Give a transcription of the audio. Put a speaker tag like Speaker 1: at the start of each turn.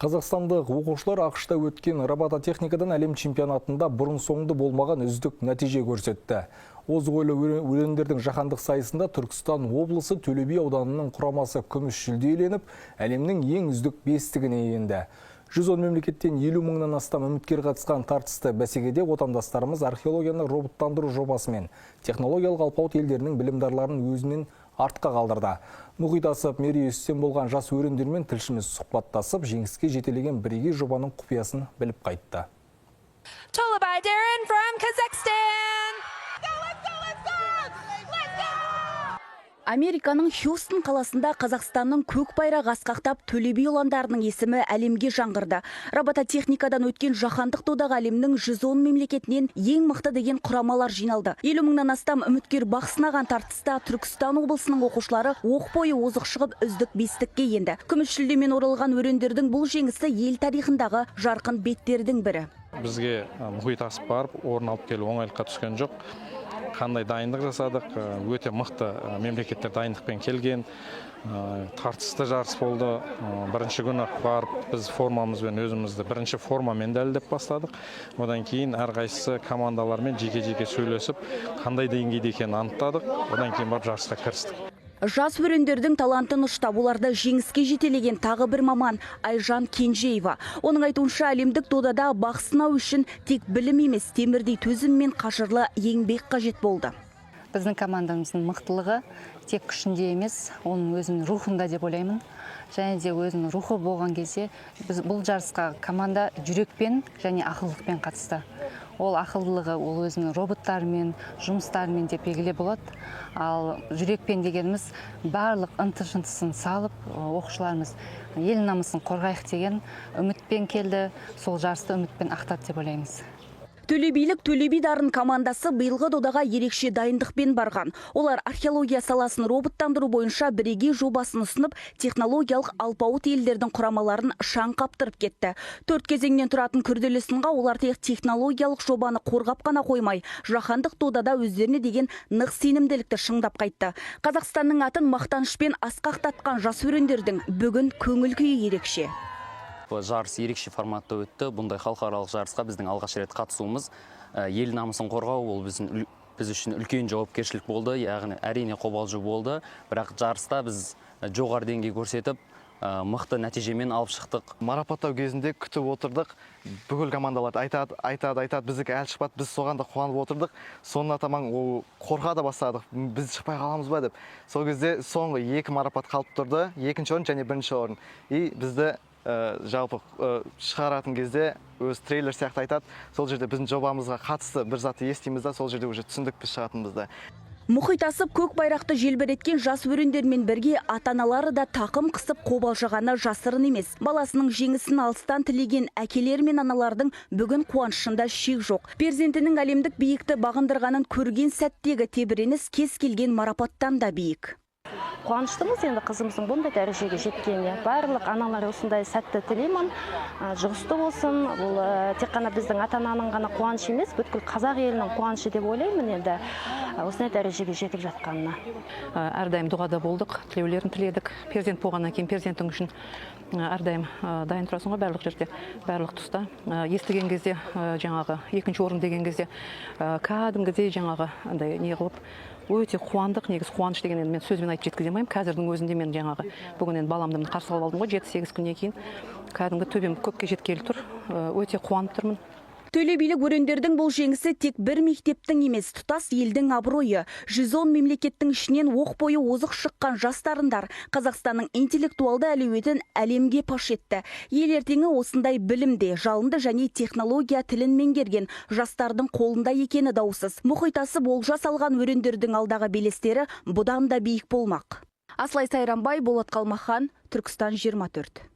Speaker 1: Қазақстандық оқушылар ақшта өткен робототехникадан әлем чемпионатында бұрын соңды болмаған үздік нәтиже көрсетті. Озық өрендердің жаһандық сайысында Түркістан облысы Төле би ауданының құрамасы күміс жүлде иеленіп, әлемнің ең үздік бестігіне енді. 110 мемлекеттен 50 мыңнан астам үміткер қатысқан тартысты бәсекеде отандастарымыз археологияны роботтандыру жобасымен технологиялық алпауыт елдерінің білімдарларын өзінен артқа қалдырды. Мұхит асып, мерей үстем болған жас өрендермен тілшіміз сұхбаттасып, жеңіске жетелеген бірегей жобаның құпиясын біліп қайтты.
Speaker 2: Американың Хьюстон қаласында Қазақстанның көк байрақ асқақтап Төле би ұландарының есімі әлемге жаңғырды. Робототехникадан өткен жаһандық додаға әлемнің 110 мемлекетінен ең мықты деген құрамалар жиналды. 50 мыңнан астам үміткер бақ сынаған тартыста Түркістан облысының оқушылары оқ бойы озық шығып үздік бестікке енді. Күміс жүлдемен оралған өрендердің бұл жеңісі ел тарихындағы жарқын беттердің бірі.
Speaker 3: Бізге мұхит асып барып, орын алып келу оңайлыққа түскен жоқ. Қандай дайындық жасадық, өте мықты мемлекеттер дайындықпен келген, тартысты жарыс болды. Бірінші күні барып, біз формамызбен өзімізді бірінші формамен дәлелдеп бастадық. Одан кейін әрқайсысы командалармен жеке-жеке сөйлесіп, қандай деңгейде екенін анықтадық. Одан кейін барып жарысқа кірістік.
Speaker 2: Жас өрендердің талантын ұштап, оларды жеңіске жетелеген тағы бір маман Айжан Кенжеева. Оның айтуынша, әлемдік додада бақ сынау үшін тек білім емес, темірдей төзім мен қажырлы еңбек қажет болды.
Speaker 4: Біздің командамыздың мықтылығы тек күшінде емес, оның өзінің рухында деп ойлаймын. Және де өзінің рухы болған кезде, біз бұл жарысқа команда жүрекпен және ақылдықпен қатысты. Ол ақылдылығы, ол өзінің роботтармен, жұмыстармен деп белгілі болады. Ал жүрекпен дегеніміз барлық ынты-шынтысын салып, оқушыларымыз ел намысын қорғайық деген үмітпен келді. Сол жарысты үмітпен ақтады деп ойлаймыз.
Speaker 2: Төлебилік Төле би дарын командасы биылғы додаға ерекше дайындықпен барған. Олар археология саласын роботтандыру бойынша бірегей жобасын ұсынып, технологиялық алпауыт елдердің құрамаларын шаң қаптырып кетті. 4 кезеңнен тұратын күрделі сынға олар тек технологиялық жобаны қорғап қана қоймай, жаһандық додада өздеріне деген нық сенімділікті шыңдап қайтты. Қазақстанның атын мақтанышпен асқақтатқан жас өрендердің бүгін көңіл күйі ерекше.
Speaker 5: Жарыс ерекше форматта өтті. Бұндай халықаралық жарысқа біздің алғаш рет қатысуымыз ел намысын қорғау, ол біз үшін үлкен жауапкершілік болды, яғни әрине қобалжу болды. Бірақ жарыста біз жоғары деңгей көрсетіп, мықты нәтижемен алып шықтық.
Speaker 6: Марапаттау кезінде күтіп отырдық. Бүкіл командалар айтады, біздікі әлі шықпады, біз соған да қуанып отырдық. Соңына таман қорқа да бастадық, біз шықпай қаламыз ба деп. Сол кезде соңғы 2 марапат қалып тұрды, 2-ші орын және 1-ші орын. Бізді жалпы шығаратын кезде өз трейлер сияқты айтады. Сол жерде біздің жобамызға қатысты бір затты естиміз да, сол жерде уже түсіндік біз шығатынымызды.
Speaker 2: Мұхит асып, көк байрақты желбіреткен жас өрендермен бірге ата-аналары да тақым қысып қобалжығаны жасырын емес. Баласының жеңісін алыстан тілеген әкелер мен аналардың бүгін қуанышында шек жоқ. Перзентінің әлемдік биікті бағындырғанын көрген сәттегі тебіреніс кез келген марапаттан да биік.
Speaker 7: Қуаныштымыз енді қызымыздың бұндай дәрежеге жеткеніне. Барлық аналар осындай сәтті тілеймін. Жұғысты болсын. Бұл тек қана біздің ата-ананың ғана қуанышы емес, бүткіл қазақ елінің қуанышы деп ойлаймын енді осындай дәрежеге жетіп жатқанына.
Speaker 4: Әрдайым дұғада болдық, тілеулерін тіледік. Перзент болғаннан кейін перзентің үшін әрдайым дайын тұрасың ғой барлық жерде, барлық тұста. Естіген кезде жаңағы 2-ші орын деген кезде кәдімгідей жаңағы андай не қылып өте қуандық. Негізі қуаныш деген мен сөзбен айтып жеткізе алмаймын. Қазірдің өзінде мен жаңағы бүгін енді баламды қарсы алып алдым ғой 7-8 күннен кейін. Кәдімгі төбем көкке жеткелі тұр. Өте қуанып тұрмын.
Speaker 2: Төле билік өрендердің бұл жеңісі тек бір мектептің емес, тұтас елдің абыройы. 110 мемлекеттің ішінен оқ бойы озық шыққан жастарындар Қазақстанның интеллектуалды әлеуетін әлемге паш етті. Ел ертеңі осындай білімде, жалынды және технология тілін меңгерген жастардың қолында екені даусыз. Мұхит асып, олжа салған өрендердің алдағы белестері бұдан да биік болмақ. Аслай Сайранбай, Болат Қалмахан, Түркістан 24.